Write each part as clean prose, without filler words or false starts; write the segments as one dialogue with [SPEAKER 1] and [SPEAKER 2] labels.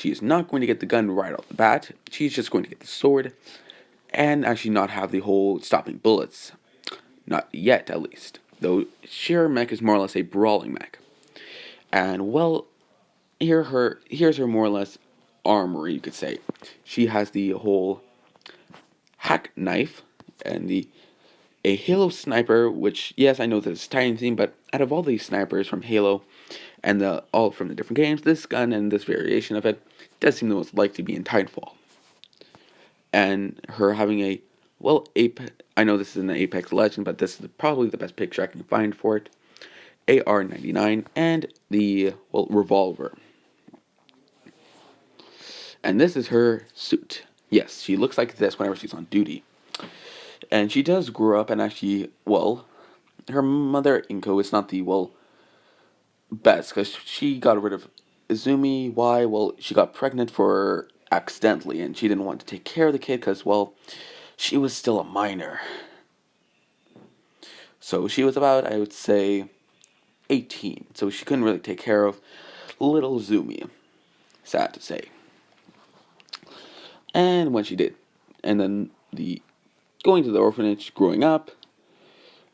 [SPEAKER 1] she is not going to get the gun right off the bat. She's just going to get the sword and actually not have the whole stopping bullets. Not yet, at least. Though Sheer Mech is more or less a brawling mech. And well, here's her more or less armory, you could say. She has the whole hack knife and the a Halo sniper, which yes, I know this is a tiny theme, but out of all these snipers from Halo and all from the different games, this gun and this variation of it does seem the most likely to be in Titanfall. And her having a I know this is an Apex Legend, but this is probably the best picture I can find for it. AR-99 and the revolver. And this is her suit. Yes, she looks like this whenever she's on duty. And she does grow up and actually, her mother, Inko, is not the, best, because she got rid of Izumi. Why? Well, she got pregnant for accidentally, and she didn't want to take care of the kid because, she was still a minor. So she was about, I would say, 18. So she couldn't really take care of little Izumi. Sad to say. And when she did, and then going to the orphanage, growing up,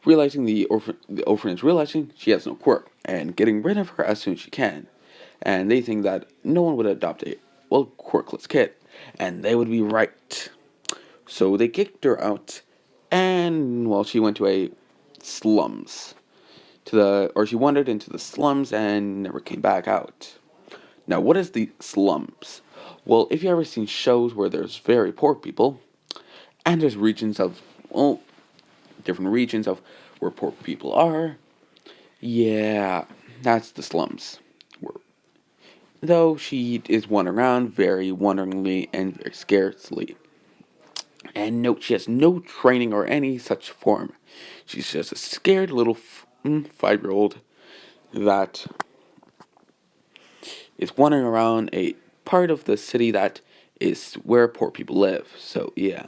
[SPEAKER 1] realizing the orphanage realizing she has no quirk, and getting rid of her as soon as she can. And they think that no one would adopt a, quirkless kid. And they would be right. So they kicked her out, and, she went to a slums. She wandered into the slums and never came back out. Now, what is the slums? Well, if you've ever seen shows where there's very poor people, and there's regions of, different regions of where poor people are, yeah, that's the slums. Though she is wandering around very wonderingly and very scarcely. And note, she has no training or any such form. She's just a scared little 5-year-old that is wandering around a part of the city that is where poor people live. So, yeah.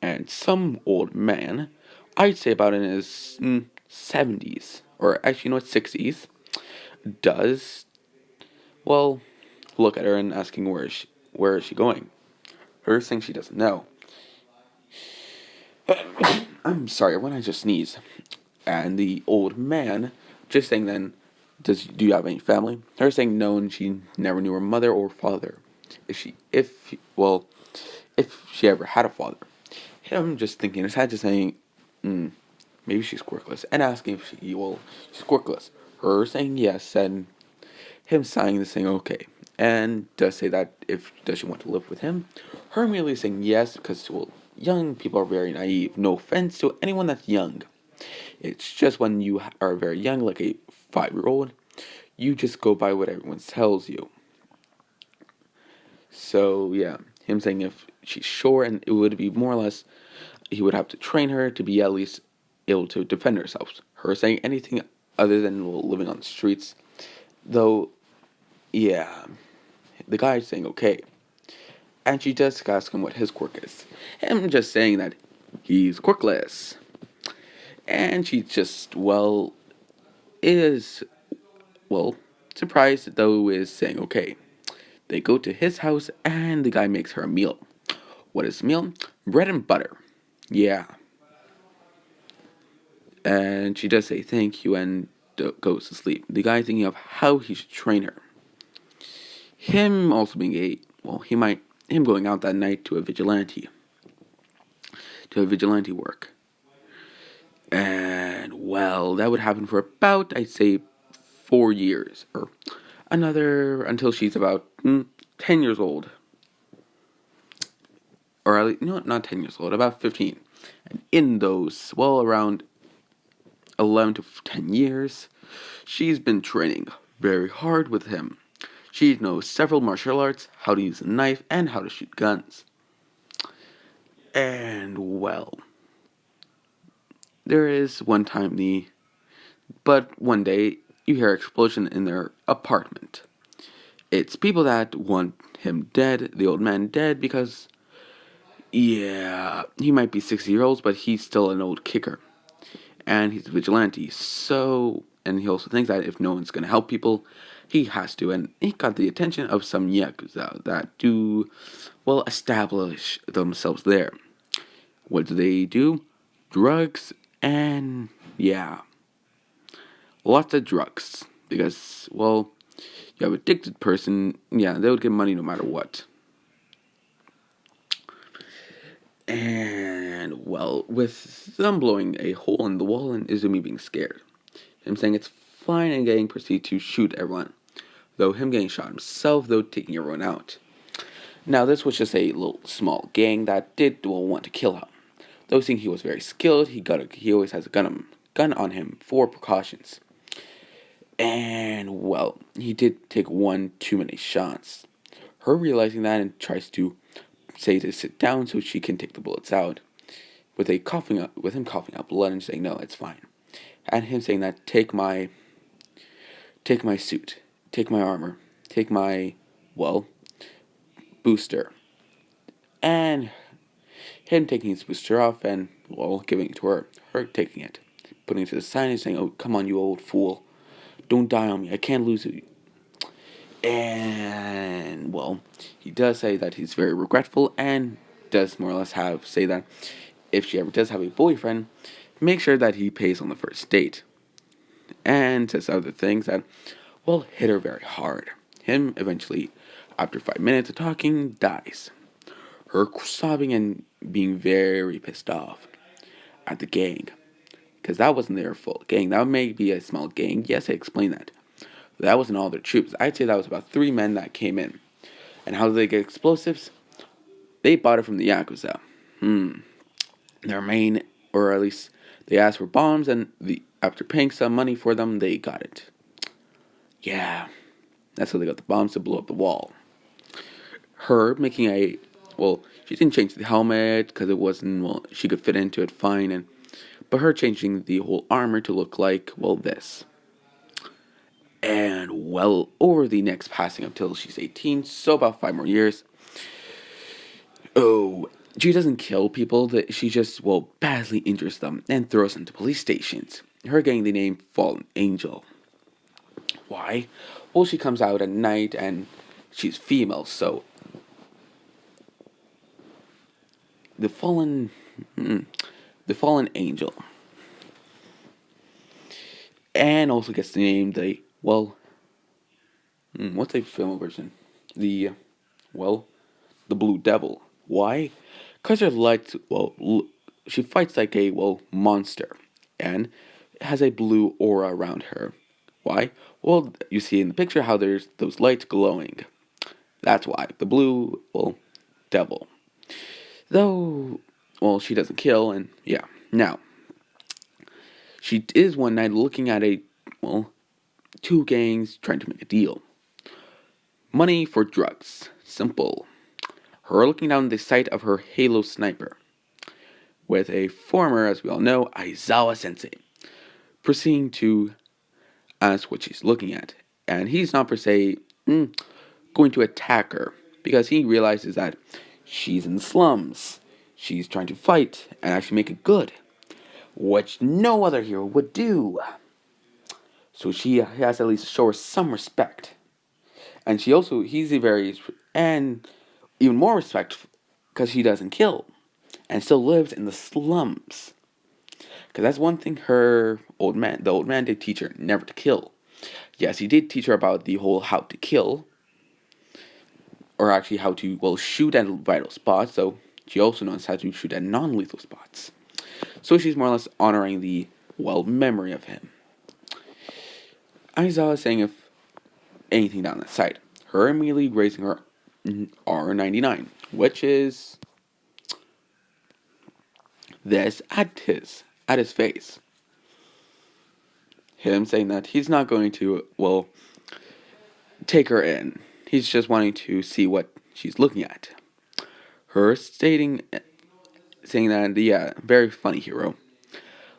[SPEAKER 1] And some old man, I'd say about in his 70s, or actually, 60s, does, look at her and asking where is she going. Her saying she doesn't know. I'm sorry, when I just sneeze. And the old man just saying then, do you have any family? Her saying no, and she never knew her mother or father. If she ever had a father. Him just thinking his head, just saying, maybe she's quirkless, and asking if she's quirkless. Her saying yes, and him sighing and saying okay, and does say that does she want to live with him? Her immediately saying yes, because young people are very naive. No offense to anyone that's young. It's just when you are very young, like a 5-year-old, you just go by what everyone tells you. So yeah, him saying if she's sure, and it would be more or less, he would have to train her to be at least able to defend herself. Her saying anything other than living on the streets, though, yeah, the guy's saying okay. And she does ask him what his quirk is. Him just saying that he's quirkless. And she just, surprised though is saying okay. They go to his house and the guy makes her a meal. What is the meal? Bread and butter. Yeah. And she does say thank you and goes to sleep. The guy thinking of how he should train her. Him also being him going out that night to a vigilante work. And, that would happen for about, I'd say, 4 years. Or until she's about 10 years old. Or at least, not 10 years old, about 15. And in those, around 11 to 10 years, she's been training very hard with him. She knows several martial arts, how to use a knife, and how to shoot guns. And, there is one day, you hear an explosion in their apartment. It's people that want him dead, the old man dead, because, yeah, he might be 60 years old, but he's still an old kicker. And he's a vigilante, and he also thinks that if no one's going to help people, He has to, and he got the attention of some Yakuza that do, well, establish themselves there. What do they do? Drugs, and yeah, lots of drugs. Because, well, you have an addicted person, yeah, they would get money no matter what. And, well, with them blowing a hole in the wall and Izumi being scared, him saying it's fine and getting proceed to shoot everyone. Though him getting shot himself, though taking everyone out. Now, this was just a little small gang that did well want to kill him. Though seeing he was very skilled, he always has a gun on him for precautions. And, well, he did take one too many shots. Her realizing that and tries to say to sit down so she can take the bullets out. With him coughing up blood and saying, no, it's fine. And him saying that, take my suit, take my armor, take my, well, booster. And him taking his booster off and, well, giving it to her taking it, putting it to the side and saying, oh, come on, you old fool. Don't die on me. I can't lose you. And, well, he does say that he's very regretful and does more or less say that if she ever does have a boyfriend, make sure that he pays on the first date. And says other things that, well, hit her very hard. Him eventually, after 5 minutes of talking, dies. Her sobbing and being very pissed off at the gang. Because that wasn't their full gang. That may be a small gang. Yes, I explained that. But that wasn't all their troops. I'd say that was about 3 men that came in. And how did they get explosives? They bought it from the Yakuza. Their main, or at least they asked for bombs, and after paying some money for them, they got it. Yeah, that's how they got the bombs to blow up the wall. Her making she didn't change the helmet because it wasn't, well, she could fit into it fine, but her changing the whole armor to look like, well, this. And, well, over the next passing up till she's 18, so about 5 more years. Oh, she doesn't kill people, that she just, well, badly injures them and throws them to police stations. Her getting the name Fallen Angel. Why? Well, she comes out at night and she's female, so the fallen angel, and also gets the name what's the film version? The the Blue Devil. Why? Because her lights, she fights like a monster, and has a blue aura around her. Why? Well, you see in the picture how there's those lights glowing. That's why the blue devil. Though, well, she doesn't kill, and yeah. Now, she is one night looking at two gangs trying to make a deal. Money for drugs. Simple. Her looking down the sight of her Halo sniper. With a former, as we all know, Aizawa sensei. Proceeding to ask what she's looking at. And he's not per se going to attack her. Because he realizes that she's in the slums. She's trying to fight and actually make it good. Which no other hero would do. So he has to at least show her some respect. And and even more respect because she doesn't kill. And still lives in the slums. Because that's one thing the old man did teach her, never to kill. Yes, he did teach her about the whole how to kill. Or actually how to, shoot at vital spots. So she also knows how to shoot at non-lethal spots. So she's more or less honoring the, memory of him. Aizawa is saying if anything down that side. Her immediately raising her R99, which is this at his face. Him saying that he's not going to, take her in. He's just wanting to see what she's looking at. Her saying that, yeah, very funny hero.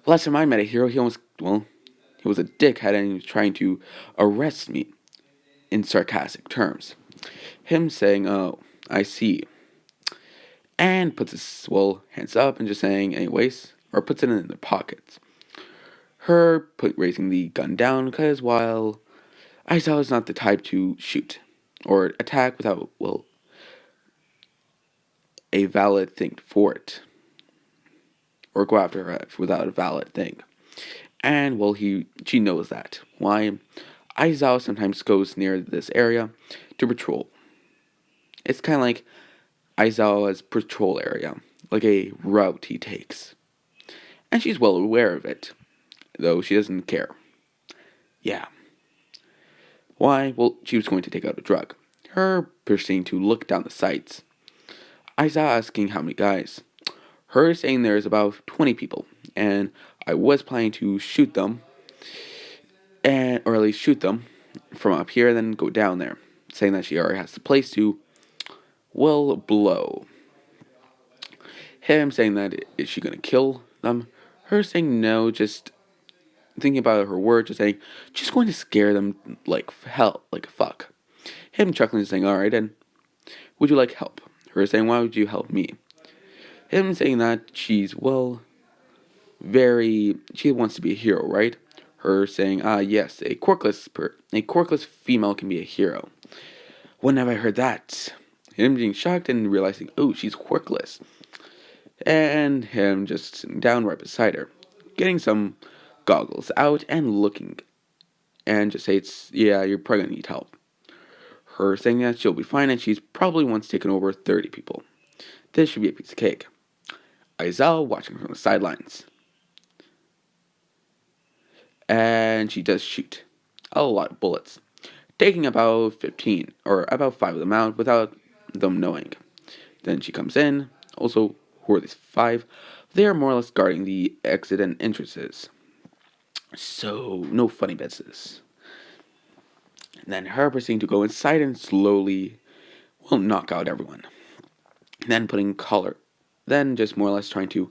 [SPEAKER 1] Last time I met a hero, he was a dickhead and he was trying to arrest me in sarcastic terms. Him saying, oh, I see. And puts his, hands up and just saying, anyways, or puts it in their pockets. Her raising the gun down because while Aizawa is not the type to shoot or attack without, well, a valid thing for it, or go after her without a valid thing. And well, she knows that. Why? Aizawa sometimes goes near this area to patrol. It's kind of like Aizawa's patrol area, like a route he takes. And she's well aware of it, though she doesn't care. Yeah. Why? Well, she was going to take out a drug. Her proceeding to look down the sights. Aizawa asking how many guys. Her saying there's about 20 people, and I was planning to shoot them, or at least shoot them from up here, then go down there. Saying that she already has the place to, well, blow. Him saying that is she gonna kill them? Her saying no, just thinking about her words, just saying she's going to scare them like hell, like fuck. Him chuckling, saying, "Alright, and would you like help?" Her saying, "Why would you help me?" Him saying that she's, well, she wants to be a hero, right? Her saying, yes, a quirkless female can be a hero. When have I heard that? Him being shocked and realizing, oh, she's quirkless. And him just sitting down right beside her, getting some goggles out and looking, and just states, yeah, you're probably gonna need help. Her saying that she'll be fine, and she's probably once taken over 30 people. This should be a piece of cake. Aizawa watching from the sidelines. And she does shoot a lot of bullets, taking about 15, or about 5 of them out without them knowing. Then she comes in. Also, who are these 5? They are more or less guarding the exit and entrances. So, no funny business. And then her proceeding to go inside and slowly, well, knock out everyone. Then putting collar. Then just more or less trying to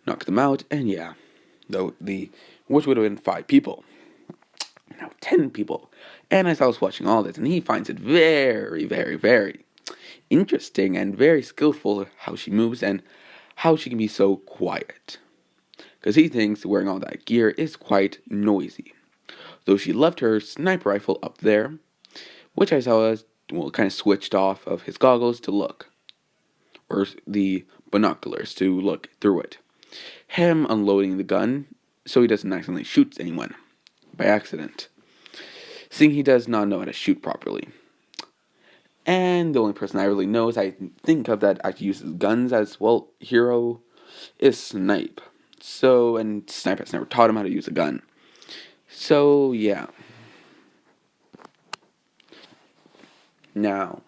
[SPEAKER 1] knock them out. And yeah, though which would have been 5 people. Now 10 people. And as I was watching all this, and he finds it very, very, very interesting and very skillful how she moves and how she can be so quiet. Because he thinks wearing all that gear is quite noisy. Though she left her sniper rifle up there, which I saw kind of switched off of his goggles to look, or the binoculars to look through it. Him unloading the gun so he doesn't accidentally shoot anyone by accident, seeing he does not know how to shoot properly. And the only person I really know I think of that actually uses guns as, well, hero is Snipe. So, and Snipe has never taught him how to use a gun. So, yeah. Now,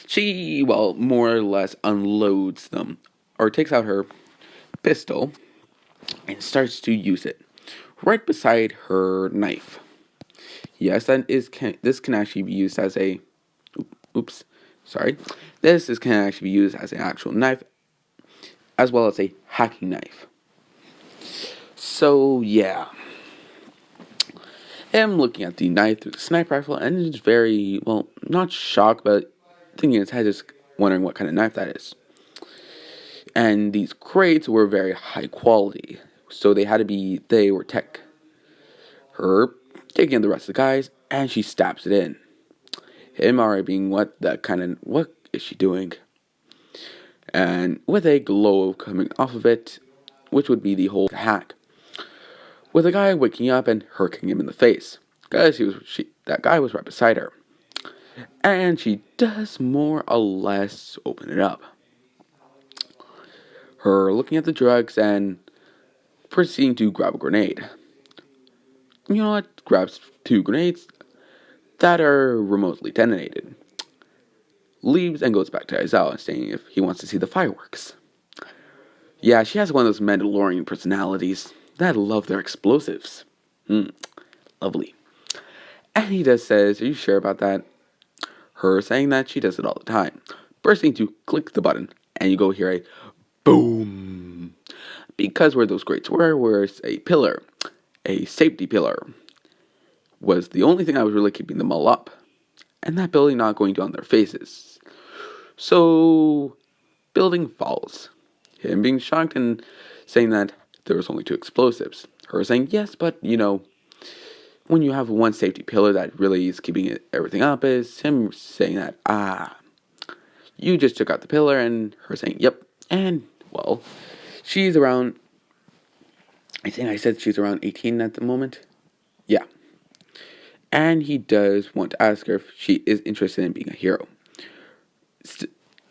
[SPEAKER 1] she, well, more or less unloads them, or takes out her pistol and starts to use it right beside her knife. Yes, this can actually be used as a, oops, sorry. This can actually be used as an actual knife, as well as a hacking knife. So, yeah. I'm looking at the knife through the sniper rifle, and it's very, well, not shocked, but thinking in his head, just wondering what kind of knife that is. And these crates were very high quality, so they were tech. Her taking the rest of the guys, and she stabs it in. Him already being, what is she doing? And with a glow coming off of it, which would be the whole hack. With a guy waking up and her kicking him in the face, because that guy was right beside her. And she does more or less open it up. Her looking at the drugs and proceeding to grab a grenade. You know what? Grabs 2 grenades that are remotely detonated. Leaves and goes back to Aizawa, saying if he wants to see the fireworks. Yeah, she has one of those Mandalorian personalities that love their explosives. Lovely. And he just says, are you sure about that? Her saying that she does it all the time. Bursting to click the button, and you go hear a boom. Because where those grates were was a pillar, a safety pillar, was the only thing that was really keeping them all up. And that building not going down their faces. So, building falls. Him being shocked and saying that there was only 2 explosives. Her saying, yes, but, when you have one safety pillar that really is keeping everything up, is him saying that, you just took out the pillar, and her saying, yep. And, well, she's around, I think I said she's around 18 at the moment. Yeah. And he does want to ask her if she is interested in being a hero,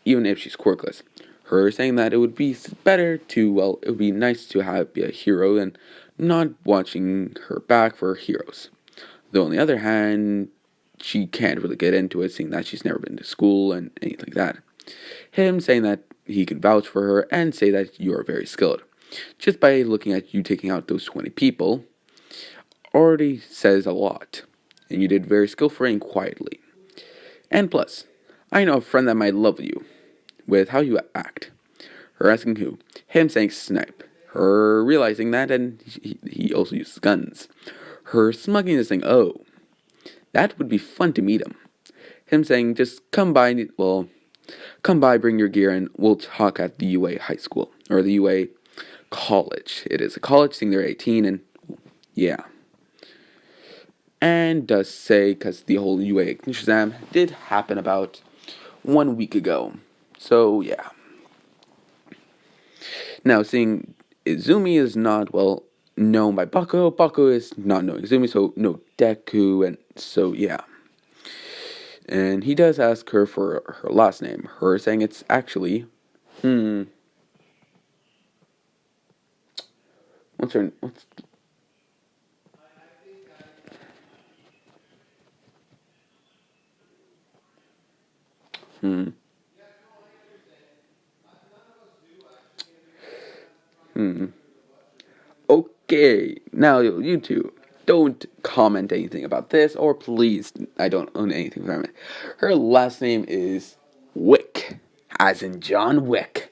[SPEAKER 1] even if she's quirkless. Her saying that it would be better to, well, it would be nice to be a hero and not watching her back for heroes. Though on the other hand, she can't really get into it, seeing that she's never been to school and anything like that. Him saying that he can vouch for her and say that you are very skilled. Just by looking at you taking out those 20 people, already says a lot. And you did very skillfully and quietly. And plus, I know a friend that might love you with how you act. Her asking who. Him saying snipe. Her realizing that, and he also uses guns. Her smuggling this saying, oh, that would be fun to meet him. Him saying, just come by, well, come by, bring your gear, and we'll talk at the UA high school. Or the UA college. It is a college, seeing they're 18, and yeah. And does say, because the whole UA exam did happen about 1 week ago. So, yeah. Now, seeing Izumi is not, well, known by Bakugo. Bakugo is not knowing Izumi, so no Deku, and so, yeah. And he does ask her for her last name. Her saying it's actually, what's her, what's, hmm, hmm. Okay, now you two, don't comment anything about this, or please, I don't own anything from it. Her last name is Wick, as in John Wick.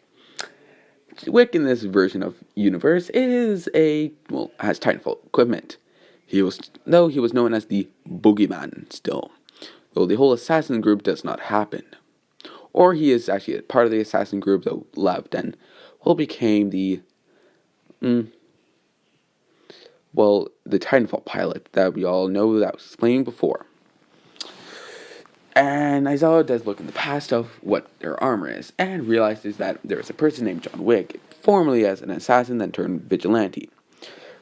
[SPEAKER 1] Wick in this version of universe is has Titanfall equipment. He was known as the Boogeyman still, though the whole assassin group does not happen. Or he is actually a part of the assassin group, though left, and became the Titanfall pilot that we all know that was explained before. And Aizawa does look in the past of what their armor is, and realizes that there is a person named John Wick, formerly as an assassin then turned vigilante.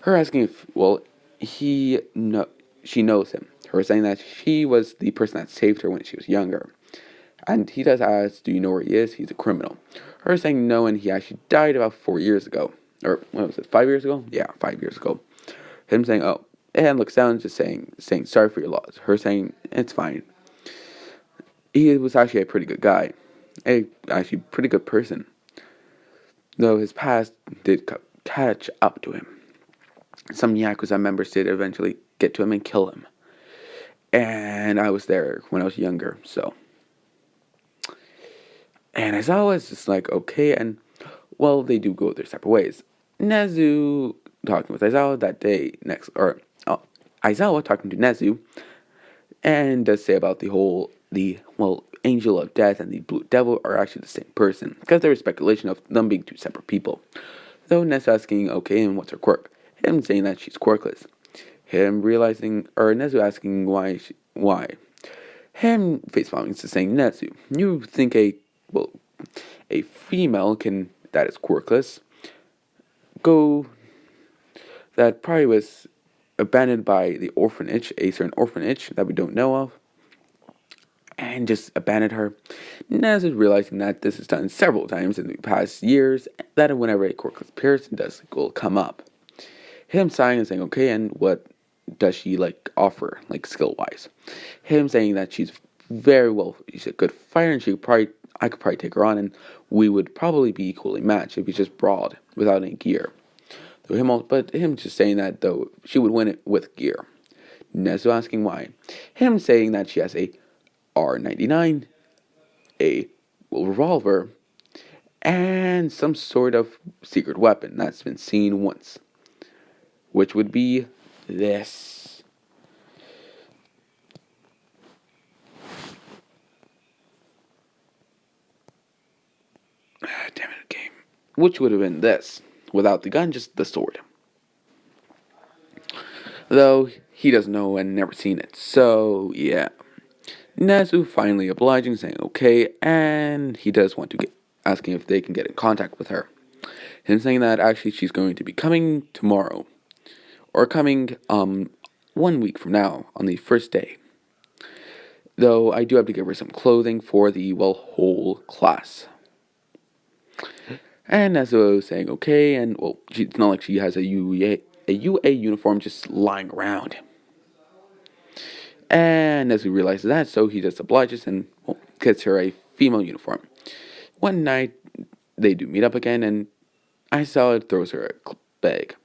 [SPEAKER 1] Her asking if, she knows him. Her saying that she was the person that saved her when she was younger. And he does ask, do you know where he is? He's a criminal. Her saying no, and he actually died about 4 years ago. Or, what was it, 5 years ago? Yeah, 5 years ago. Him saying, oh, and looks down, just saying sorry for your loss. Her saying, it's fine. He was actually a pretty good guy. Actually pretty good person. Though his past did catch up to him. Some Yakuza members did eventually get to him and kill him. And I was there when I was younger, so. And as I was just like, okay, and, well, they do go their separate ways. Nezu talking with Aizawa that day Aizawa talking to Nezu, and does say about Angel of Death and the Blue Devil are actually the same person, because there is speculation of them being two separate people. Though Nezu asking, okay, and what's her quirk? Him saying that she's quirkless. Him realizing, or Nezu asking why. Him face-palming to saying, Nezu, you think a female that is quirkless, that probably was abandoned by the orphanage, a certain orphanage that we don't know of, and just abandoned her. Naz is realizing that this is done several times in the past years, that whenever a quirkless person will come up. Him sighing and saying, okay, and what does she offer, skill-wise? Him saying that she's she's a good fighter, and I could probably take her on, and we would probably be equally matched if we just brawled without any gear. But him just saying that, though, she would win it with gear. Nezu asking why. Him saying that she has a R99, a revolver, and some sort of secret weapon that's been seen once. Which would be this. Damn it, game. Which would have been this. Without the gun, just the sword. though he doesn't know and never seen it. So, yeah. Nezu finally obliging, saying okay, and he does want to get asking if they can get in contact with her. Him saying that actually she's going to be coming tomorrow, or coming 1 week from now on the first day. Though I do have to give her some clothing for the whole class. And Nezu was saying okay, and it's not like she has a UA uniform just lying around. And as we realizes that, so he just obliges and gets her a female uniform. One night, they do meet up again, and Aizawa throws her a bag.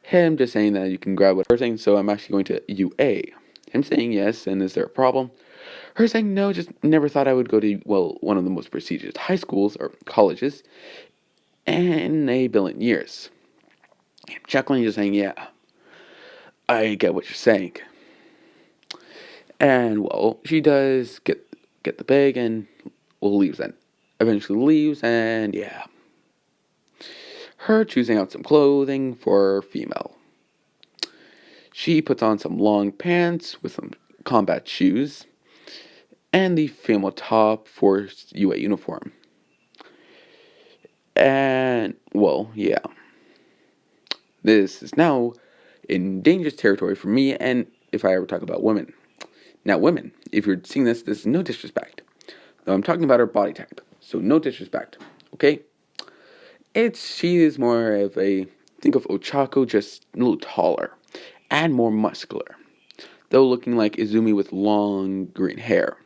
[SPEAKER 1] Him just saying that you can grab what her saying, so I'm actually going to UA. Him saying yes, and is there a problem? Her saying no, just never thought I would go to, one of the most prestigious high schools or colleges in a billion years. Him chuckling, just saying, yeah, I get what you're saying. And, she does get the bag and, leaves then. Eventually leaves, and yeah. Her choosing out some clothing for female. She puts on some long pants with some combat shoes, and the female top for UA uniform. And, yeah. This is now in dangerous territory for me, and if I ever talk about women. Now, women, if you're seeing this is no disrespect. Though I'm talking about her body type, so no disrespect, okay? She is more of think of Ochako, just a little taller, and more muscular. Though looking like Izumi with long green hair.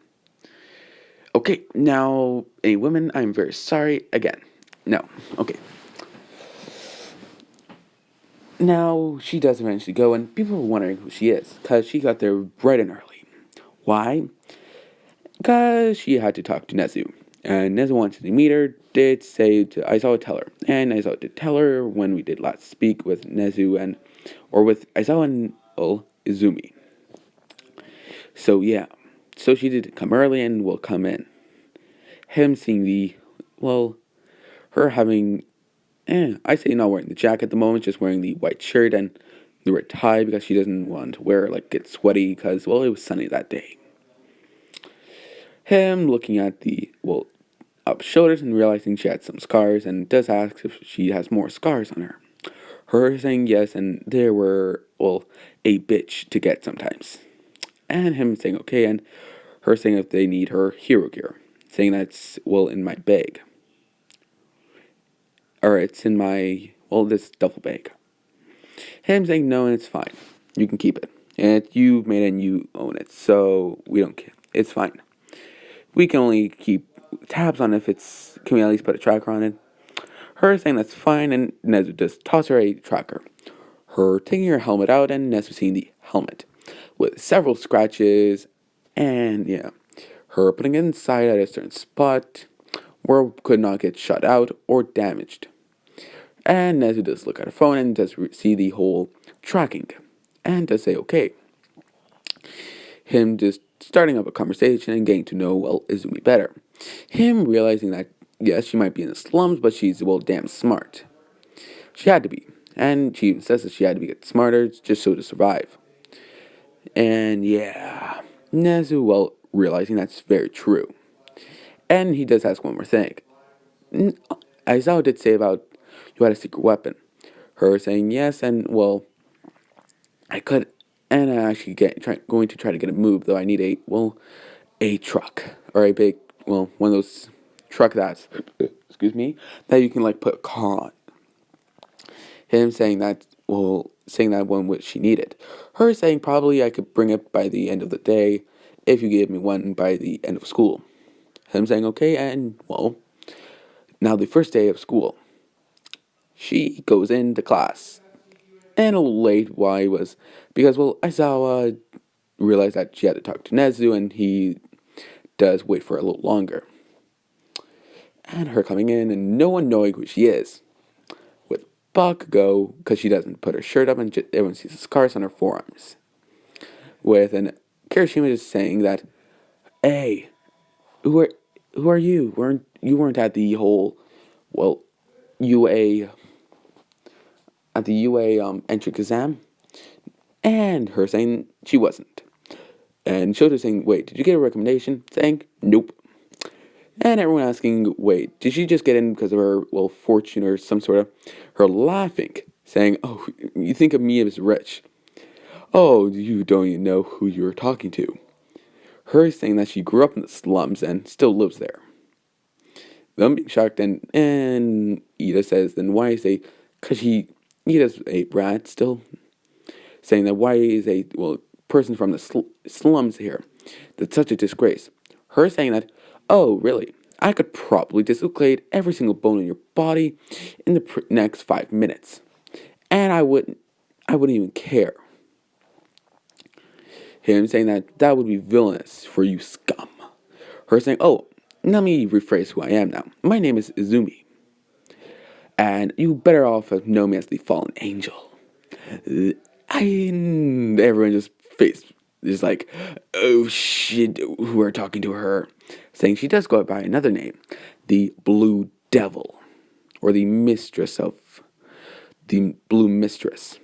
[SPEAKER 1] Okay, now, any women, I'm very sorry, again. No, okay. Now, she does eventually go, and people are wondering who she is, because she got there bright and early. Why? Because she had to talk to Nezu. And Nezu wanted to meet her, did say to Aizawa tell her. And Aizawa did tell her when we did last speak with Nezu or with Aizawa and Izumi. So yeah. So she did come early and will come in. Him seeing her having, I say not wearing the jacket at the moment, just wearing the white shirt and the red tie because she doesn't want to get sweaty because, it was sunny that day. Him looking at the, up shoulders and realizing she had some scars and does ask if she has more scars on her. Her saying yes, and there were, a bitch to get sometimes. And him saying okay, and her saying if they need her hero gear. Saying that's, in my bag. Or it's in my, this duffel bag. Him saying no, and it's fine. You can keep it. And you made it and you own it, so we don't care. It's fine. We can only keep tabs on can we at least put a tracker on it? Her saying that's fine, and Nezu just toss her a tracker. Her taking her helmet out, and Nezu seeing the helmet with several scratches, and yeah, her putting it inside at a certain spot where it could not get shut out or damaged. And Nezu does look at her phone and does see the whole tracking, and does say okay. Him just starting up a conversation and getting to know, Izumi better. Him realizing that, yes, she might be in the slums, but she's, damn smart. She had to be. And she even says that she had to get smarter just so to survive. And yeah, Nezu, realizing that's very true. And he does ask one more thing. Aizawa did say about you had a secret weapon. Her saying yes, and, I could, and I actually going to try to get it moved, though I need a truck, or a big, one of those truck that's, excuse me, that you can, put a car on. Him saying that, saying that one which she needed. Her saying probably I could bring it by the end of the day if you gave me one by the end of school. Him saying okay, and, now the first day of school. She goes into class. And a little late, why was because, Aizawa realized that she had to talk to Nezu, and he does wait for a little longer. And her coming in, and no one knowing who she is. With Bakugo, because she doesn't put her shirt up, and everyone sees the scars on her forearms. With an Kirishima just saying that, hey, who are you? You weren't at the whole, UA, at the UA entrance exam? and her saying she wasn't. And Shoto saying, wait, did you get a recommendation? Saying, nope. And everyone asking, wait, did she just get in because of her, well, fortune or some sort of... Her laughing, saying, oh, you think of me as rich. Oh, you don't even know who you're talking to. Her saying that she grew up in the slums and still lives there. Them being shocked, and Ida says, then why is a... Because Ida's a brat still. Saying that why is a, well, person from the slums here? That's such a disgrace. Her saying that, oh, really? I could probably dislocate every single bone in your body in the next 5 minutes. And I wouldn't even care. Him saying that that would be villainous for you scum. Her saying, oh, let me rephrase who I am now. My name is Izumi. And you better off know me as the fallen angel. Everyone just faced is like, oh shit, who are talking to her, saying she does go by another name, the Blue Devil, or the Mistress of the Blue Mistress.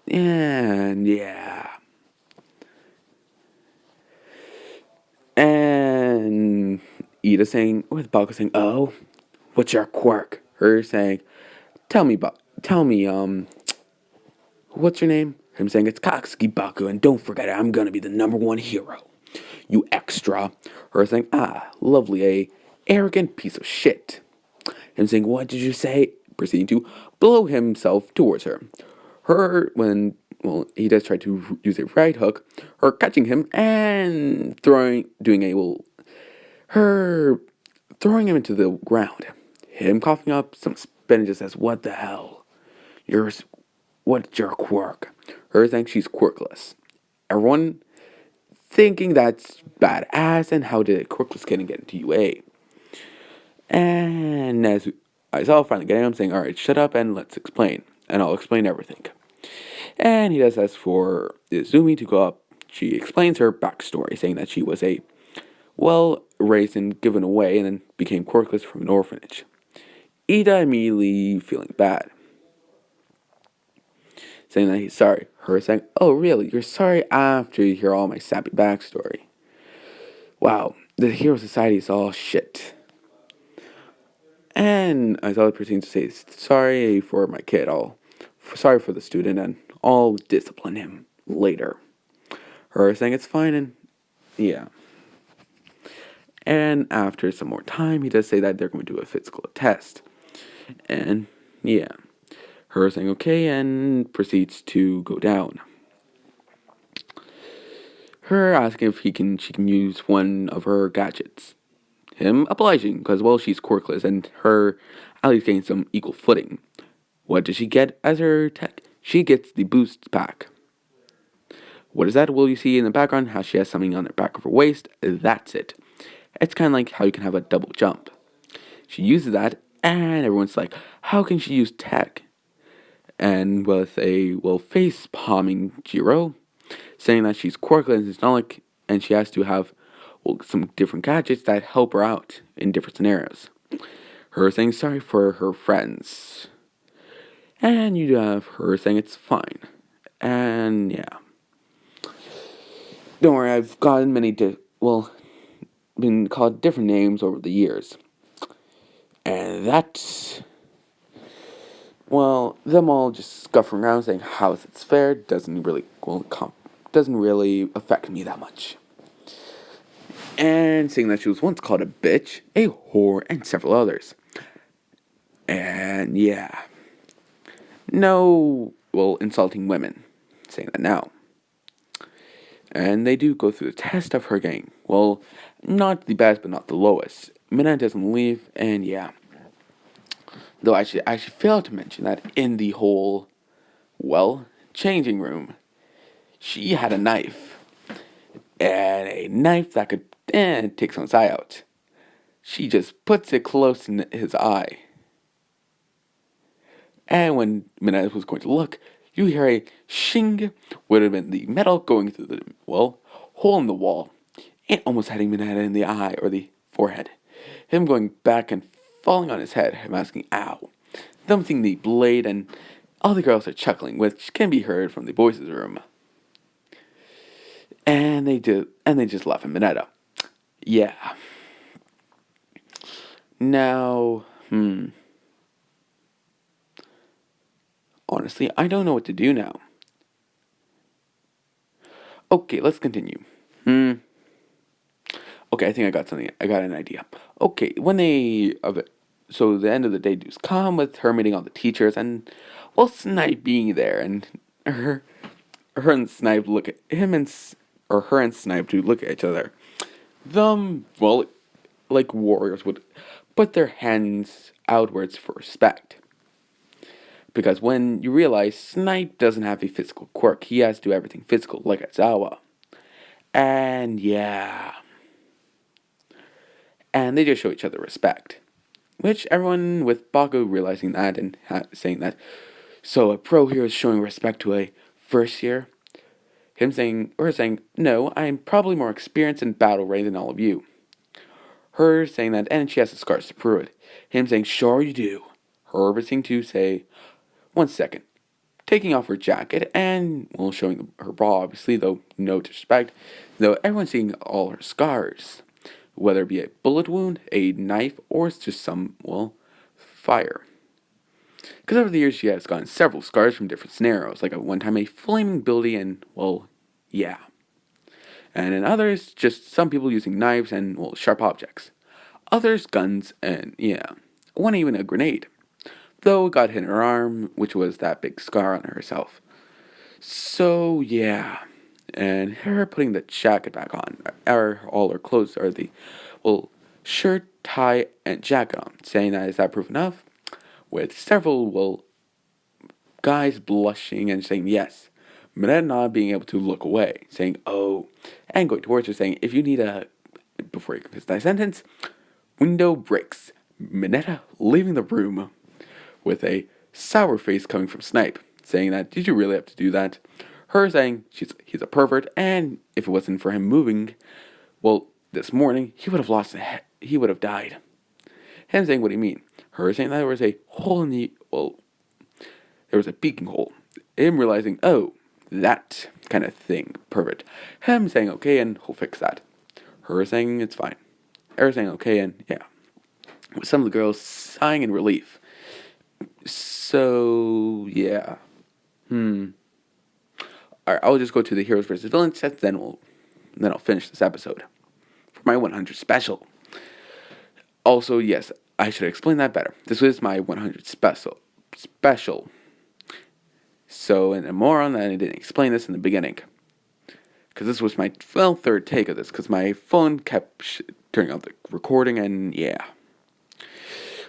[SPEAKER 1] And yeah, and Ida saying, with Bakugo saying, oh, what's your quirk? Her saying, tell me, what's your name? Him saying, it's Katsuki Baku, and don't forget it, I'm gonna be the #1 hero. You extra. Her saying, ah, lovely, arrogant piece of shit. Him saying, what did you say? Proceeding to blow himself towards her. Her, when, well, he does try to use a right hook, her catching him and her throwing him into the ground. Him coughing up some spit and just says, what the hell? What's your quirk? Her saying she's quirkless. Everyone thinking that's badass, and how did quirkless kid get into UA? And as Aizawa finally getting him, saying, alright, shut up and let's explain. And I'll explain everything. And he does ask for Izumi to go up. She explains her backstory, saying that she was raised and given away and then became quirkless from an orphanage. Ida immediately feeling bad, saying that he's sorry. Her saying, oh really, you're sorry after you hear all my sappy backstory. Wow, the hero society is all shit. And I thought proceeding to say, sorry for my kid, sorry for the student, and I'll discipline him later. Her saying it's fine, and yeah. And after some more time, he does say that they're going to do a physical test. And yeah. Her saying okay, and proceeds to go down. Her asking if she can use one of her gadgets. Him obliging, because, well, she's quirkless, and her at least getting some equal footing. What does she get as her tech? She gets the boost pack. What is that? Well, you see in the background how she has something on the back of her waist. That's it. It's kind of like how you can have a double jump. She uses that, and everyone's like, how can she use tech? And with a, face palming Jiro, saying that she's quirkless, and it's not like, and she has to have, some different gadgets that help her out in different scenarios. Her saying sorry for her friends. And you have her saying it's fine. And yeah. Don't worry, I've gotten been called different names over the years. And that's, them all just scuffing around saying how it's fair doesn't really, affect me that much. And saying that she was once called a bitch, a whore, and several others. And yeah. No, insulting women. Saying that now. And they do go through the test of her getting, not the best, but not the lowest. Minna doesn't leave, and yeah. Though I should fail to mention that in the whole, changing room, she had a knife. And a knife that could take someone's eye out. She just puts it close in his eye. And when Minna was going to look, you hear a shing, would have been the metal going through the, hole in the wall, and almost hitting Minna in the eye or the forehead. Him going back and falling on his head, him asking, ow. Them seeing the blade and All the girls are chuckling, which can be heard from the boys' room. And they just laugh at Mineta. Yeah. Now, honestly, I don't know what to do now. Okay, let's continue. Okay, I think I got something. I got an idea. Okay, so the end of the day does come with her meeting all the teachers and, well, Snipe being there, and her and Snipe look at him or her and Snipe do look at each other. Well, like warriors would put their hands outwards for respect. Because when you realize Snipe doesn't have a physical quirk, he has to do everything physical, like Aizawa. And yeah. And they just show each other respect. Which everyone with Bakugo realizing that and saying that. So a pro hero is showing respect to a first year. Her saying, no, I'm probably more experienced in battle ray than all of you. Her saying that, and she has the scars to prove it. Him saying, sure you do. Her proceeding to say, 1 second. Taking off her jacket and, well, showing her bra, obviously, though no disrespect, though everyone's seeing all her scars. Whether it be a bullet wound, a knife, or it's just some, well, fire. Because over the years, she has gotten several scars from different scenarios, like at one time a flaming building and, well, yeah. And in others, just some people using knives and, well, sharp objects. Others, guns, and, yeah. One even a grenade. Though it got hit in her arm, which was that big scar on herself. So, yeah. And her putting the jacket back on, all her clothes are the, well, shirt, tie, and jacket on, saying that is that proof enough? With several, well, guys blushing and saying yes. Mineta not being able to look away, saying, oh, and going towards her saying, if you need before you can finish that sentence, window breaks. Mineta leaving the room with a sour face coming from Snipe, saying that, did you really have to do that? Her saying, he's a pervert, and if it wasn't for him moving, well, this morning, he would have he would have died. Him saying, what do you mean? Her saying that there was a hole in the, well, there was a peeking hole. Him realizing, oh, that kind of thing, pervert. Him saying, okay, and he'll fix that. Her saying, it's fine. Her saying, okay, and yeah. With some of the girls sighing in relief. So, yeah. Alright, I'll just go to the heroes versus villains set, then I'll finish this episode. For my 100 special. Also, yes, I should explain that better. This was my 100 special. So, and more on that, I didn't explain this in the beginning. Because this was my, well, third take of this, because my phone kept turning off the recording, and yeah.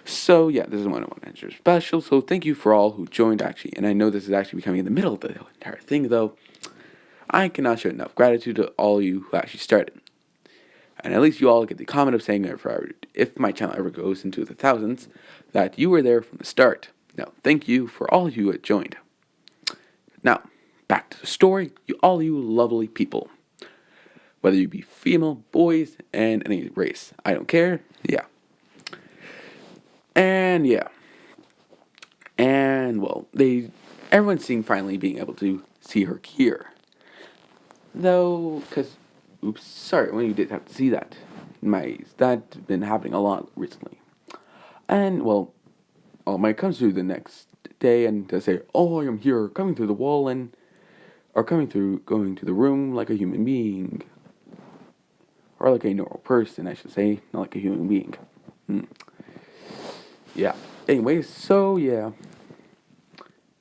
[SPEAKER 1] So, yeah, this is my 100 special, so thank you for all who joined, actually. And I know this is actually becoming in the middle of the entire thing, though. I cannot show enough gratitude to all of you who actually started. And at least you all get the comment of saying if my channel ever goes into the thousands, that you were there from the start. Now, thank you for all of you who had joined. Now, back to the story, all you lovely people. Whether you be female, boys, and any race. I don't care. Yeah. And yeah. And, well, everyone's seeing finally being able to see her here. Though, because, oops, sorry, when you did have to see that. That's been happening a lot recently. And, well, it comes to the next day and to say, oh, I am here, coming through the wall or going to the room like a human being. Or like a normal person, I should say, not like a human being. Yeah. Anyways, so yeah.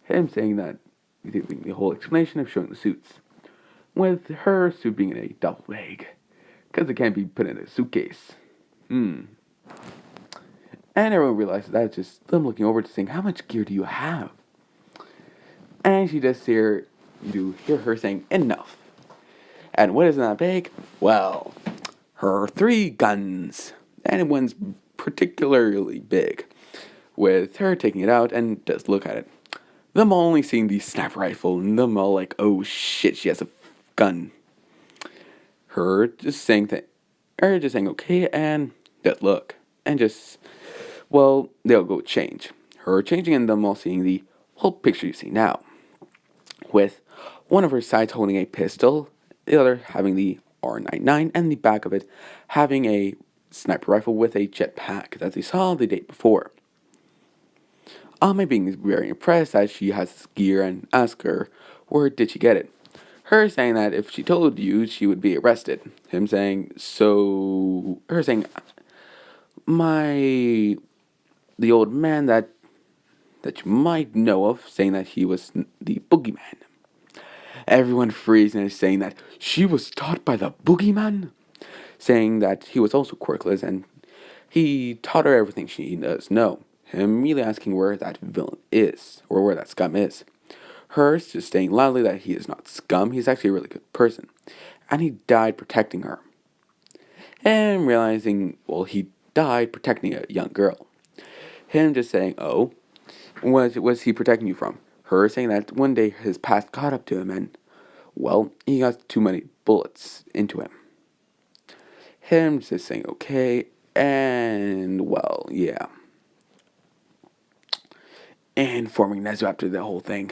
[SPEAKER 1] Him saying that, the whole explanation of showing the suits. With her suit being in a duffel bag. Because it can't be put in a suitcase. And everyone realizes that's just them looking over to saying, how much gear do you have? And she does hear her saying, enough. And what is in that bag? Well, her 3 guns. And one's particularly big. With her taking it out and just look at it. Them all only seeing the sniper rifle and them all like, oh shit, she has a gun. Her just saying okay, and just look. And just, well, they'll go change. Her changing and them all seeing the whole picture you see now, with one of her sides holding a pistol, the other having the R99, and the back of it having a sniper rifle with a jetpack that they saw the day before. Ame being very impressed that she has this gear and ask her where did she get it. Her saying that if she told you, she would be arrested. Him saying, so. Her saying, my. The old man that you might know of, saying that he was the boogeyman. Everyone freezes and is saying that she was taught by the boogeyman, saying that he was also quirkless and he taught her everything she does know. Him immediately asking where that villain is, or where that scum is. Hers just saying loudly that he is not scum, he's actually a really good person. And he died protecting her. And realizing, well, he died protecting a young girl. Him just saying, oh, what was he protecting you from? Her saying that one day his past caught up to him and, well, he got too many bullets into him. Him just saying, okay, and, well, yeah. And informing Nezu after the whole thing.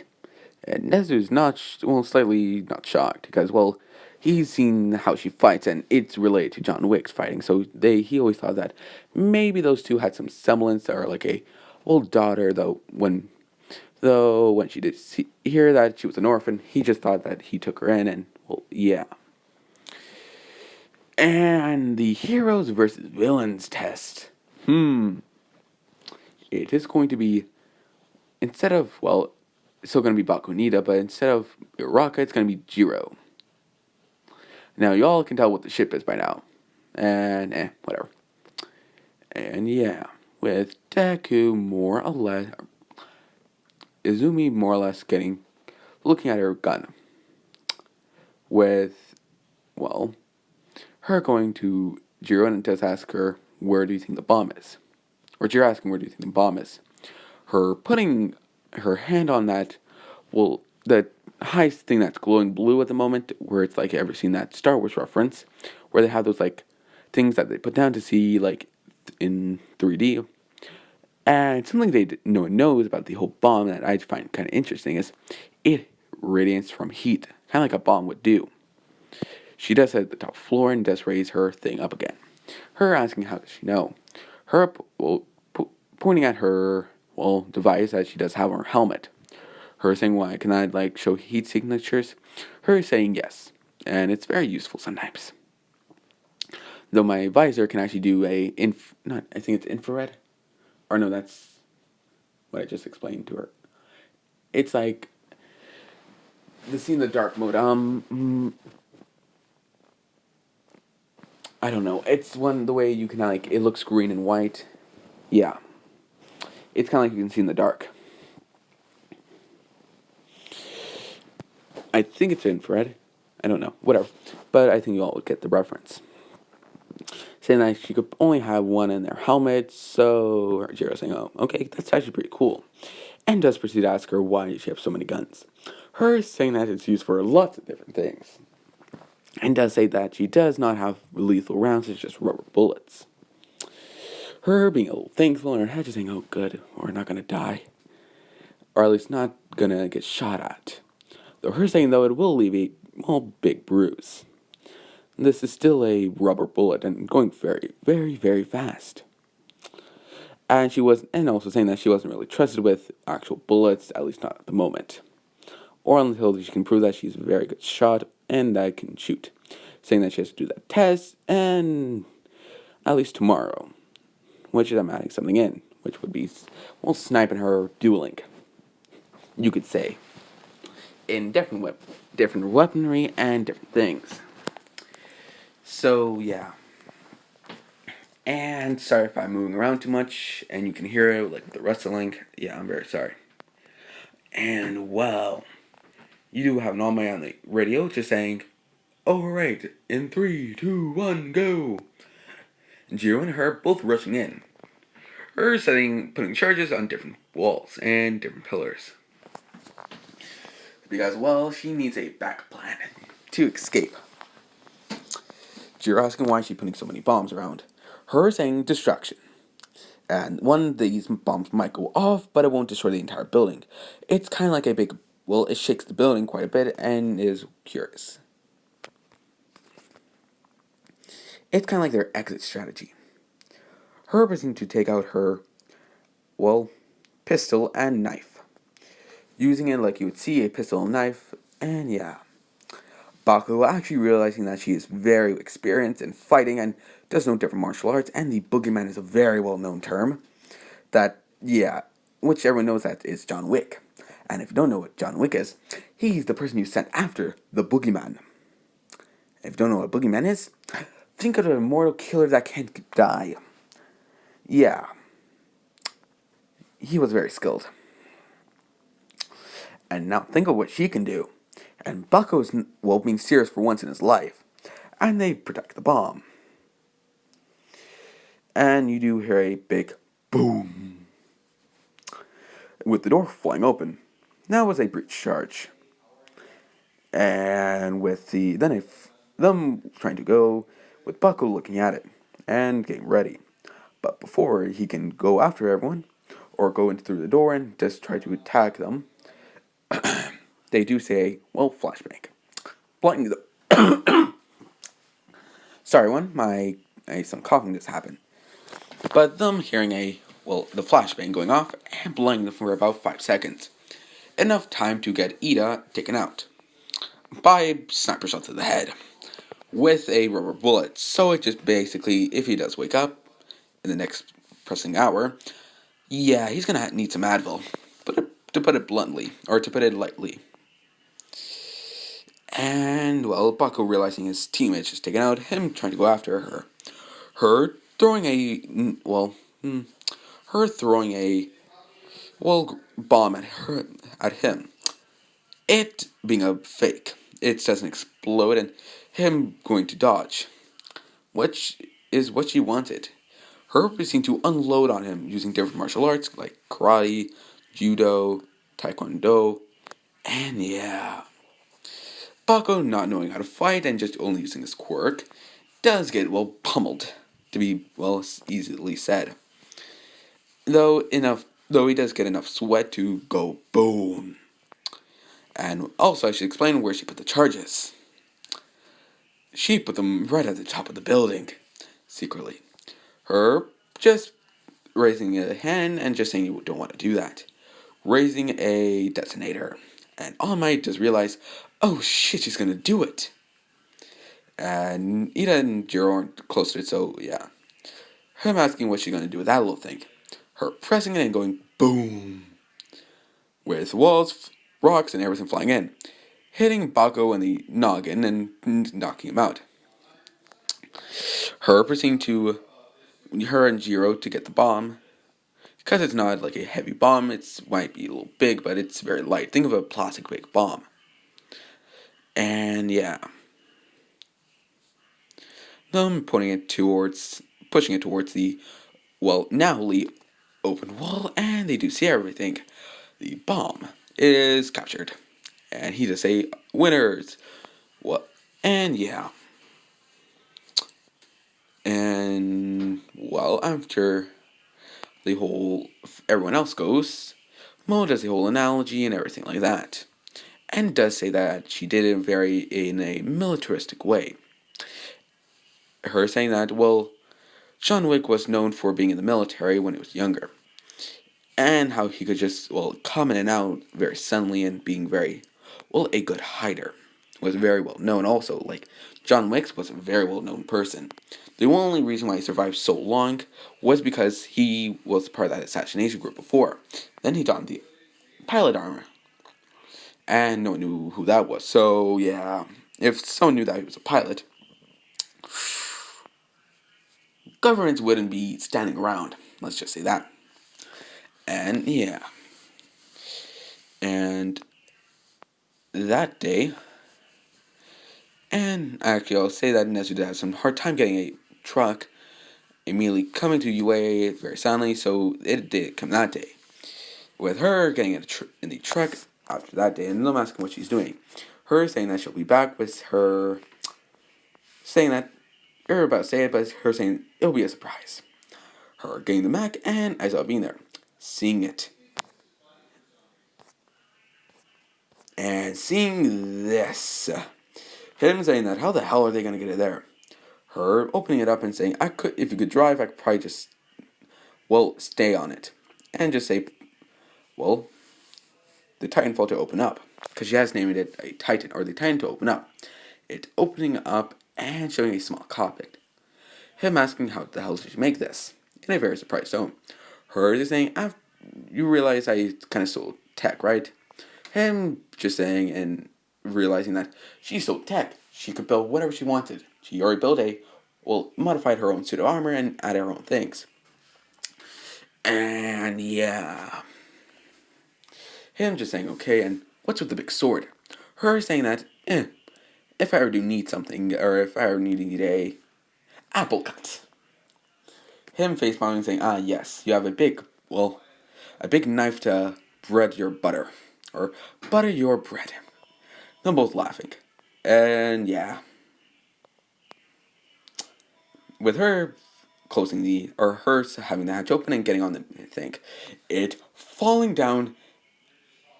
[SPEAKER 1] And Nezu's not, slightly not shocked, because, well, he's seen how she fights, and it's related to John Wick's fighting, so he always thought that maybe those two had some semblance, or like a old daughter, though when she did hear that she was an orphan, he just thought that he took her in, and, well, yeah. And the heroes versus villains test. It is going to be, instead of, well, it's still going to be Bakunita, but instead of Uraka, it's going to be Jiro. Now, y'all can tell what the ship is by now. And, whatever. And yeah, with Deku more or less, Izumi more or less looking at her gun. With, well, her going to Jiro and does ask her, where do you think the bomb is? Or Jiro asking, where do you think the bomb is? Her putting her hand on that, well, that high thing that's glowing blue at the moment, where it's like, ever seen that Star Wars reference, where they have those, like, things that they put down to see, like, in 3D. And something no one knows about the whole bomb that I find kind of interesting is it radiates from heat, kind of like a bomb would do. She does it at the top floor and does raise her thing up again. Her asking how does she know? Her pointing at her, well, device that she does have on her helmet. Her saying, why can I, like, show heat signatures? Her saying yes. And it's very useful sometimes. Though my visor can actually do I think it's infrared. Or no, that's what I just explained to her. It's like the scene in the dark mode. I don't know. It's the way you can, like, it looks green and white. Yeah. It's kind of like you can see in the dark. I think it's infrared. I don't know. Whatever. But I think you all would get the reference. Saying that she could only have one in their helmet, so Jiro saying, oh, okay, that's actually pretty cool. And does proceed to ask her why she has so many guns. Her saying that it's used for lots of different things. And does say that she does not have lethal rounds, it's just rubber bullets. Her being a little thankful in her head, just saying, oh good, we're not gonna die. Or at least not gonna get shot at. Though her saying, though, it will leave a, well, big bruise. This is still a rubber bullet and going very, very, very fast. And also saying that she wasn't really trusted with actual bullets, at least not at the moment. Or until she can prove that she's a very good shot and that can shoot. Saying that she has to do that test, and at least tomorrow. Which is, I'm adding something in, which would be, well, sniping her or dueling. You could say. In different weaponry and different things. So, yeah. And sorry if I'm moving around too much and you can hear it, like the rustling. Yeah, I'm very sorry. And, well, you do have an all man on the radio just saying, alright, in 3, 2, 1, go. Jiro and her both rushing in. Her putting charges on different walls and different pillars. Because, well, she needs a backup plan to escape. Jiro asking why she's putting so many bombs around. Her saying destruction. And one of these bombs might go off, but it won't destroy the entire building. It's kind of like a big, well, it shakes the building quite a bit and is curious. It's kind of like their exit strategy. Her proceeding to take out her, well, pistol and knife. Using it like you would see a pistol and knife, and yeah. Bakugo actually realizing that she is very experienced in fighting and does know different martial arts, and the boogeyman is a very well known term that, yeah, which everyone knows that is John Wick. And if you don't know what John Wick is, he's the person you sent after the boogeyman. If you don't know what a boogeyman is, think of an immortal killer that can't die. Yeah, he was very skilled. And now think of what she can do. And Bucko's, well, being serious for once in his life. And they protect the bomb. And you do hear a big boom with the door flying open. Now was a breach charge. And with them trying to go, with Bucko looking at it and getting ready. But before he can go after everyone, or go in through the door and just try to attack them, they do say, well, flashbang. Blinding the... Sorry, some coughing just happened. But them hearing the flashbang going off and blinding them for about 5 seconds. Enough time to get Ida taken out by a sniper shot to the head with a rubber bullet. So it just basically, if he does wake up in the next pressing hour, yeah, he's gonna need some Advil. To put it bluntly, or to put it lightly. And, well, Bakugo realizing his teammates just taken out, him trying to go after her. Her throwing a, bomb at him. It being a fake. It doesn't explode and him going to dodge. Which is what she wanted. Her proceeding to unload on him using different martial arts like karate, judo, taekwondo, and yeah. Bakugo, not knowing how to fight and just only using his quirk, does get, well, pummeled, to be, well, easily said. Though he does get enough sweat to go boom. And also, I should explain where she put the charges. She put them right at the top of the building, secretly. Her just raising a hand and just saying you don't want to do that. Raising a detonator. And All Might just realize, oh shit, she's gonna do it. And Ida and Jiro aren't close to it, so yeah. Him asking what she's gonna do with that little thing. Her pressing it and going boom. With walls, rocks, and everything flying in. Hitting Bakugo in the noggin and knocking him out. Her proceeding to her and Jiro to get the bomb. Because it's not like a heavy bomb, it might be a little big, but it's very light. Think of a plastic big bomb. And yeah. Them pushing it towards the, well, nowly open wall, and they do see everything. The bomb is captured. And he just say, winners. What? And yeah. And, well, after the whole, everyone else goes, Mo does the whole analogy and everything like that. And does say that she did it in a militaristic way. Her saying that, well, John Wick was known for being in the military when he was younger. And how he could just, well, come in and out very suddenly and being very, well, a good hider. Was very well known also. Like, John Wick was a very well known person. The only reason why he survived so long was because he was part of that assassination group before. Then he donned the pilot armor. And no one knew who that was. So, yeah, if someone knew that he was a pilot, governments wouldn't be standing around. Let's just say that. And, yeah. And that day, and actually I'll say that Nezuda had some hard time getting a truck immediately coming to UA very silently, so it did come that day. With her getting in the truck after that day, and I'm asking what she's doing. Her saying that she'll be back with her saying that, or about to say it, but her saying it'll be a surprise. Her getting the Mech and Aizawa being there, seeing it. And seeing this. Him saying that, how the hell are they going to get it there? Her opening it up and saying, if you could drive, I could probably just, stay on it. And just say, well, the Titanfall to open up. Because she has named it a Titan, or the Titan to open up. It opening up and showing a small cockpit. Him asking how the hell did you make this? In a very surprised tone. Her just saying, you realize I kind of stole tech, right? Him just saying and realizing that she stole tech. She could build whatever she wanted. She already built modified her own suit of armor and added her own things. And yeah. Him just saying, okay, and what's with the big sword? Her saying that, if I ever do need something, or if I ever need a apple cut. Him face palming saying, yes, you have a big knife to bread your butter. Or butter your bread. Them both laughing. And yeah. With her her having the hatch open and getting on the thing, it falling down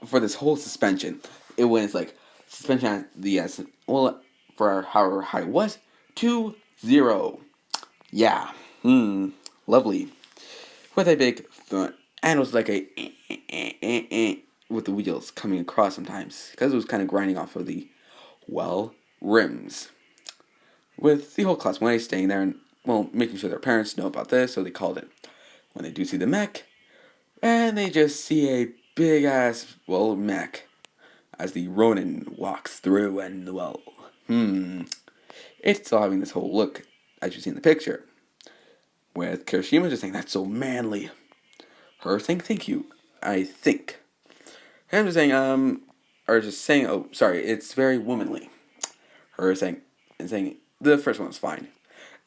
[SPEAKER 1] for this whole suspension. It went like suspension at the for however high it was, 2-0. Yeah. Lovely. With a big thud. And it was like a with the wheels coming across sometimes. Because it was kind of grinding off of the, rims. With the whole class 1A staying there and, making sure their parents know about this, so they called it. When they do see the Mech, and they just see a big ass, Mech as the Ronin walks through, and, it's still having this whole look, as you see in the picture. With Kirishima just saying, that's so manly. Her saying, thank you, I think. Him just saying, it's very womanly. Her saying, the first one was fine.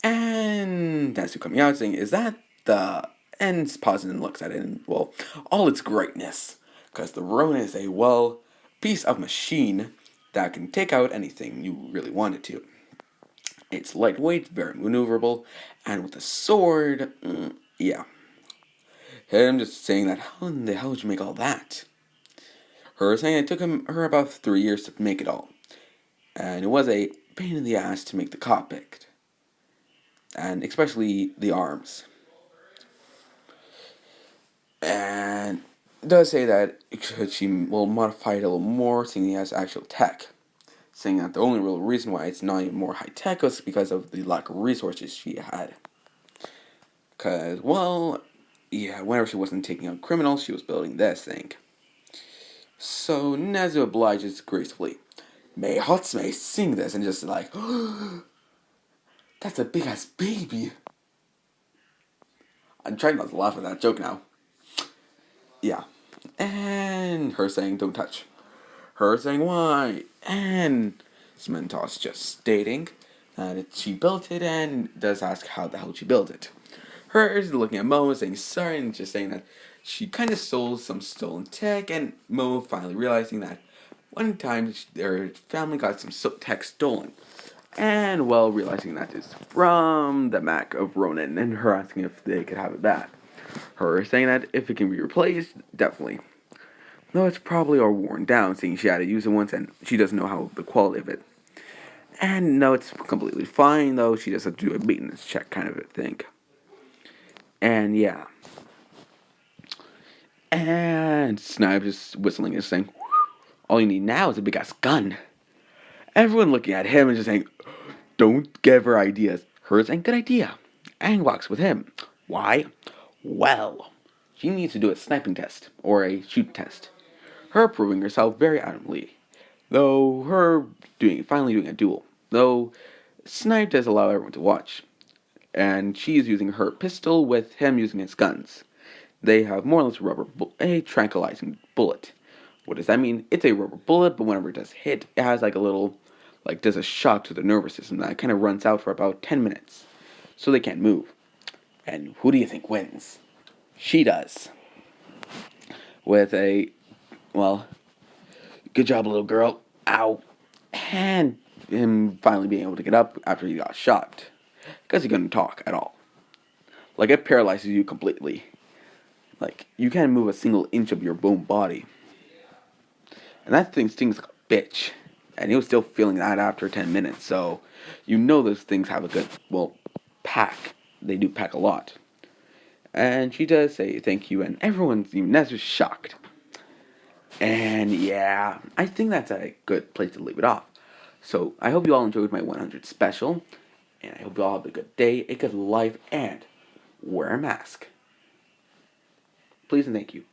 [SPEAKER 1] And Natsu coming out saying, is that the... And pauses and looks at it and, all its greatness. Because the Ronin is a, piece of machine that can take out anything you really want it to. It's lightweight, very maneuverable, and with a sword, yeah. Him just saying that, how in the hell did you make all that? Her saying it took her about 3 years to make it all. And it was a pain in the ass to make the cockpit. And especially the arms. And it does say that she will modify it a little more, seeing it has actual tech. Saying that the only real reason why it's not even more high tech was because of the lack of resources she had. Because, whenever she wasn't taking out criminals, she was building this thing. So Nezu obliges gracefully. May Hotsume sing this and just like, that's a big ass baby. I'm trying not to laugh at that joke now. Yeah. And her saying, don't touch. Her saying, why? And Smentos just stating that she built it and does ask how the hell she built it. Her is looking at Mo and saying sorry and just saying that she kind of stole some stolen tech, and Mo finally realizing that one time their family got some tech stolen. And realizing that is from the Mech of Ronin, and her asking if they could have it back. Her saying that if it can be replaced, definitely. Though it's probably all worn down, seeing she had to use it once and she doesn't know how the quality of it. And no, it's completely fine, though. She just has to do a maintenance check kind of a thing. And yeah. And Snipe just whistling and saying, all you need now is a big ass gun. Everyone looking at him and just saying, don't give her ideas. Hers ain't good idea. And walks with him. Why? Well, she needs to do a sniping test, or a shoot test. Her proving herself very adamantly. Though her finally doing a duel. Though Snipe does allow everyone to watch. And she's using her pistol with him using his guns. They have more or less a tranquilizing bullet. What does that mean? It's a rubber bullet, but whenever it does hit, it has like a little, does a shock to the nervous system that kind of runs out for about 10 minutes. So they can't move. And who do you think wins? She does. With a, good job, little girl. Ow. And him finally being able to get up after he got shot. Because he couldn't talk at all. Like, it paralyzes you completely. Like, you can't move a single inch of your bone body. And that thing stings like a bitch. And he was still feeling that after 10 minutes, so you know those things have a good, well, pack. They do pack a lot. And she does say thank you, and everyone's, even Nez was shocked. And yeah, I think that's a good place to leave it off. So I hope you all enjoyed my 100 special, and I hope you all have a good day, a good life, and wear a mask. Please and thank you.